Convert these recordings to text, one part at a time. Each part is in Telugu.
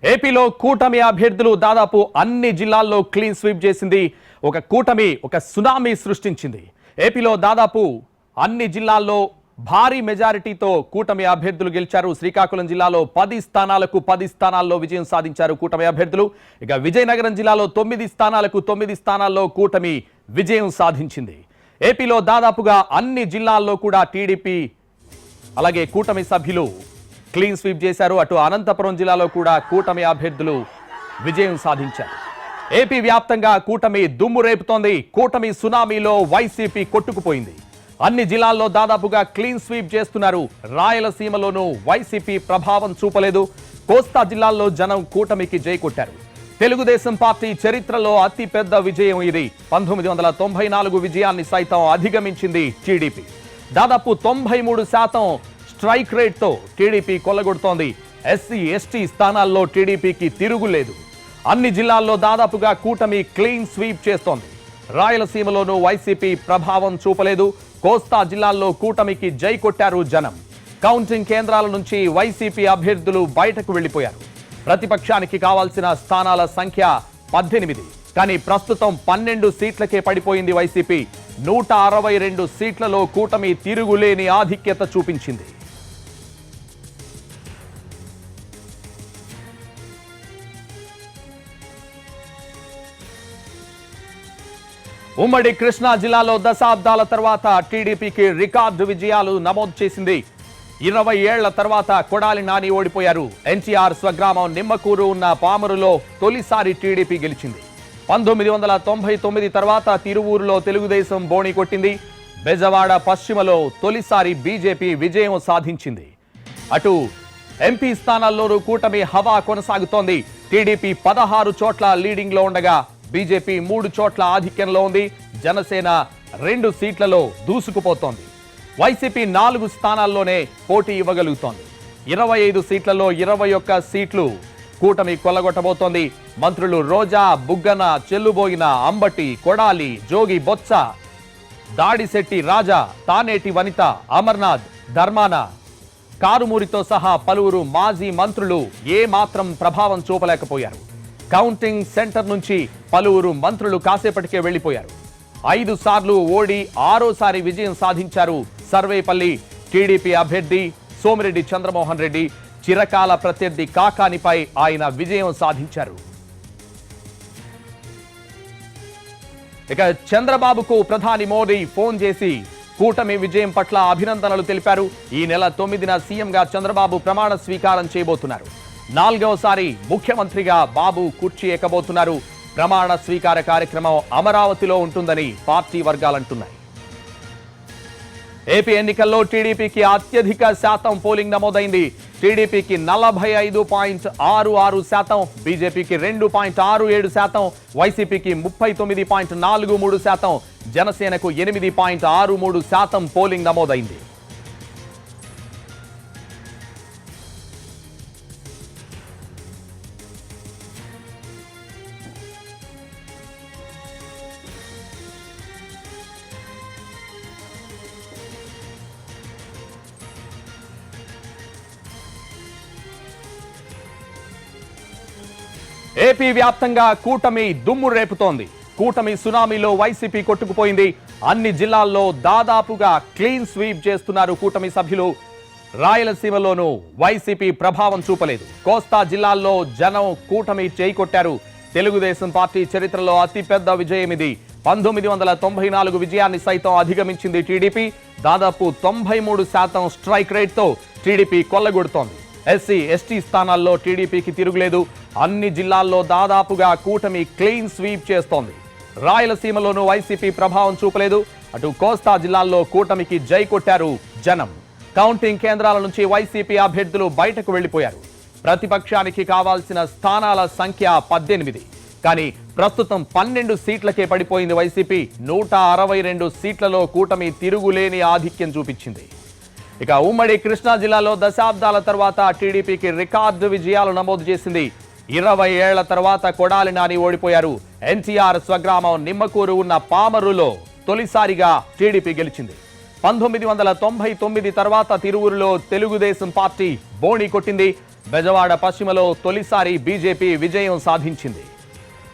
ఏపీలో కూటమి అభ్యర్థులు దాదాపు అన్ని జిల్లాల్లో క్లీన్ స్వీప్ చేసింది. ఒక కూటమి ఒక సునామీ సృష్టించింది. ఏపీలో దాదాపు అన్ని జిల్లాల్లో భారీ మెజారిటీతో కూటమి అభ్యర్థులు గెలిచారు. శ్రీకాకుళం జిల్లాలో 10 స్థానాలకు 10 స్థానాల్లో విజయం సాధించారు కూటమి అభ్యర్థులు. ఇక విజయనగరం జిల్లాలో 9 స్థానాలకు 9 స్థానాల్లో కూటమి విజయం సాధించింది. ఏపీలో దాదాపుగా అన్ని జిల్లాల్లో కూడా టీడీపీ అలాగే కూటమి సభ్యులు క్లీన్ స్వీప్ చేశారు. అటు అనంతపురం జిల్లాలో కూడా కూటమి అభ్యర్థులు విజయం సాధించారు. ఏపీ వ్యాప్తంగా కూటమి దుమ్ము రేపుతోంది. కూటమి సునామీలో వైసీపీ కొట్టుకుపోయింది. అన్ని జిల్లాల్లో దాదాపుగా క్లీన్ స్వీప్ చేస్తున్నారు. రాయలసీమలోనూ వైసీపీ ప్రభావం చూపలేదు. కోస్తా జిల్లాల్లో జనం కూటమికి జై కొట్టారు. తెలుగుదేశం పార్టీ చరిత్రలో అతి పెద్ద విజయం ఇది. 1994 విజయాన్ని సైతం అధిగమించింది టీడీపీ. దాదాపు 93% స్ట్రైక్ రేట్తో టీడీపీ కొల్లగొడుతోంది. ఎస్సీ ఎస్టీ స్థానాల్లో టీడీపీకి తిరుగులేదు. అన్ని జిల్లాల్లో దాదాపుగా కూటమి క్లీన్ స్వీప్ చేస్తోంది. రాయలసీమలోనూ వైసీపీ ప్రభావం చూపలేదు. కోస్తా జిల్లాల్లో కూటమికి జై కొట్టారు జనం. కౌంటింగ్ కేంద్రాల నుంచి వైసీపీ అభ్యర్థులు బయటకు వెళ్లిపోయారు. ప్రతిపక్షానికి కావాల్సిన స్థానాల సంఖ్య 18, కానీ ప్రస్తుతం 12 సీట్లకే పడిపోయింది వైసీపీ. 162 సీట్లలో కూటమి తిరుగులేని ఆధిక్యత చూపించింది. ఉమ్మడి కృష్ణా జిల్లాలో దశాబ్దాల తర్వాత టీడీపీకి రికార్డు విజయాలు నమోదు చేసింది. 20 ఏళ్ల తర్వాత కొడాలి నాని ఓడిపోయారు. ఎన్టీఆర్ స్వగ్రామం నిమ్మకూరు ఉన్న పామరులో తొలిసారి టీడీపీ గెలిచింది. 1999 తర్వాత తిరువూరులో తెలుగుదేశం బోణి కొట్టింది. బెజవాడ పశ్చిమలో తొలిసారి బీజేపీ విజయం సాధించింది. అటు ఎంపీ స్థానాల్లోనూ కూటమి హవా కొనసాగుతోంది. టీడీపీ 16 చోట్ల లీడింగ్ లో ఉండగా బీజేపీ 3 చోట్ల ఆధిక్యంలో ఉంది. జనసేన 2 సీట్లలో దూసుకుపోతోంది. వైసీపీ 4 స్థానాల్లోనే పోటీ ఇవ్వగలుగుతోంది. 25 సీట్లలో 21 సీట్లు కూటమి కొల్లగొట్టబోతోంది. మంత్రులు రోజా, బుగ్గన, చెల్లుబోయిన, అంబటి, కొడాలి, జోగి, బొత్స, దాడిశెట్టి రాజా, తానేటి వనిత, అమర్నాథ్, ధర్మాన, కారుమూరితో సహా పలువురు మాజీ మంత్రులు ఏ మాత్రం ప్రభావం చూపలేకపోయారు. కౌంటింగ్ సెంటర్ నుంచి పలువురు మంత్రులు కాసేపటికే వెళ్లిపోయారు. 5 సార్లు ఓడి 6వసారి విజయం సాధించారు సర్వేపల్లి టీడీపీ అభ్యర్థి సోమిరెడ్డి చంద్రమోహన్ రెడ్డి. చిరకాల ప్రత్యర్థి కాకానిపై ఆయన విజయం సాధించారు. ఇక చంద్రబాబుకు ప్రధాని మోడీ ఫోన్ చేసి కూటమి విజయం పట్ల అభినందనలు తెలిపారు. ఈ నెల 9న సీఎంగా చంద్రబాబు ప్రమాణ స్వీకారం చేయబోతున్నారు. 4వసారి ముఖ్యమంత్రిగా బాబు కుర్చీ ఎక్కబోతున్నారు. ప్రమాణ స్వీకార కార్యక్రమం అమరావతిలో ఉంటుందని పార్టీ వర్గాలంటున్నాయి. ఏపీ ఎన్నికల్లో టీడీపీకి అత్యధిక శాతం పోలింగ్ నమోదైంది. టీడీపీకి 45.66%, బీజేపీకి 2.67%, వైసీపీకి 39.43%, జనసేనకు 8.63% పోలింగ్ నమోదైంది. ఏపీ వ్యాప్తంగా కూటమి దుమ్ము రేపుతోంది. కూటమి సునామీలో వైసీపీ కొట్టుకుపోయింది. అన్ని జిల్లాల్లో దాదాపుగా క్లీన్ స్వీప్ చేస్తున్నారు కూటమి సభ్యులు. రాయలసీమలోనూ వైసీపీ ప్రభావం చూపలేదు. కోస్తా జిల్లాల్లో జనం కూటమి చేయి కొట్టారు. తెలుగుదేశం పార్టీ చరిత్రలో అతిపెద్ద విజయం ఇది. 1994 విజయాన్ని సైతం అధిగమించింది టీడీపీ. దాదాపు 93% స్ట్రైక్ రేట్తో టీడీపీ కొల్లగొడుతోంది. ఎస్సీ ఎస్టీ స్థానాల్లో టీడీపీకి తిరుగులేదు. అన్ని జిల్లాల్లో దాదాపుగా కూటమి క్లీన్ స్వీప్ చేస్తోంది. రాయలసీమలోనూ వైసీపీ ప్రభావం చూపలేదు. అటు కోస్తా జిల్లాల్లో కూటమికి జై కొట్టారు జనం. కౌంటింగ్ కేంద్రాల నుంచి వైసీపీ అభ్యర్థులు బయటకు వెళ్లిపోయారు. ప్రతిపక్షానికి కావాల్సిన స్థానాల సంఖ్య 18, కానీ ప్రస్తుతం 12 సీట్లకే పడిపోయింది వైసీపీ. 162 సీట్లలో కూటమి తిరుగులేని ఆధిక్యం చూపించింది. ఇక ఉమ్మడి కృష్ణా జిల్లాలో దశాబ్దాల తర్వాత టీడీపీకి రికార్డు విజయాలు నమోదు చేసింది. 20 ఏళ్ల తర్వాత కొడాలి నాని ఓడిపోయారు. ఎన్టీఆర్ స్వగ్రామం నిమ్మకూరు ఉన్న పామరులో తొలిసారిగా టీడీపీ గెలిచింది. 1999 తర్వాత తిరువూరులో తెలుగుదేశం పార్టీ బోణి కొట్టింది. బెజవాడ పశ్చిమలో తొలిసారి బీజేపీ విజయం సాధించింది.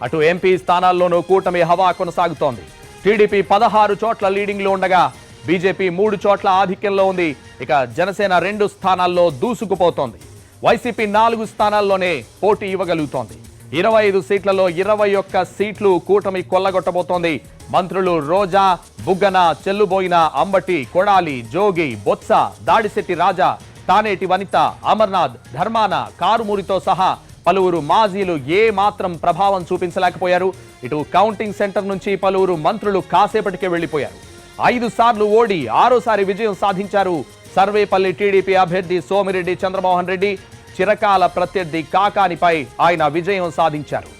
అటు ఎంపీ స్థానాల్లోనూ కూటమి హవా కొనసాగుతోంది. టీడీపీ 16 చోట్ల లీడింగ్లో ఉండగా బీజేపీ 3 చోట్ల ఆధిక్యంలో ఉంది. ఇక జనసేన 2 స్థానాల్లో దూసుకుపోతోంది. వైసీపీ 4 స్థానాల్లోనే పోటీ ఇవ్వగలుగుతోంది. 25 సీట్లలో 21 సీట్లు కూటమి కొల్లగొట్టబోతోంది. మంత్రులు రోజా, బుగ్గన, చెల్లుబోయిన, అంబటి, కొడాలి, జోగి, బొత్స, దాడిశెట్టి రాజా, తానేటి వనిత, అమర్నాథ్, ధర్మాన, కారుమూరితో సహా పలువురు మాజీలు ఏ మాత్రం ప్రభావం చూపించలేకపోయారు. ఇటు కౌంటింగ్ సెంటర్ నుంచి పలువురు మంత్రులు కాసేపటికే వెళ్లిపోయారు. 5 సార్లు ఓడి 6సారి విజయం సాధించారు. సర్వేపల్లి టీడీపీ అభ్యర్థి సోమిరెడ్డి చంద్రమోహన్ రెడ్డి, చిరకాల ప్రత్యర్థి కాకానిపై ఆయన విజయం సాధించారు.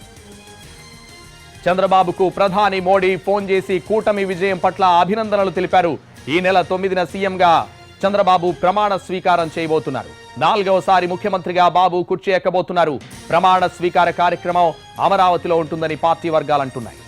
చంద్రబాబుకు ప్రధాని మోడీ ఫోన్ చేసి కూటమి విజయం పట్ల అభినందనలు తెలిపారు. ఈ నెల 9న సీఎంగా చంద్రబాబు ప్రమాణ స్వీకారం చేయబోతున్నారు. 4వసారి ముఖ్యమంత్రిగా బాబు కుర్చీ ఎక్కబోతున్నారు. ప్రమాణ స్వీకార కార్యక్రమం అమరావతిలో ఉంటుందని పార్టీ వర్గాలు అంటున్నాయి.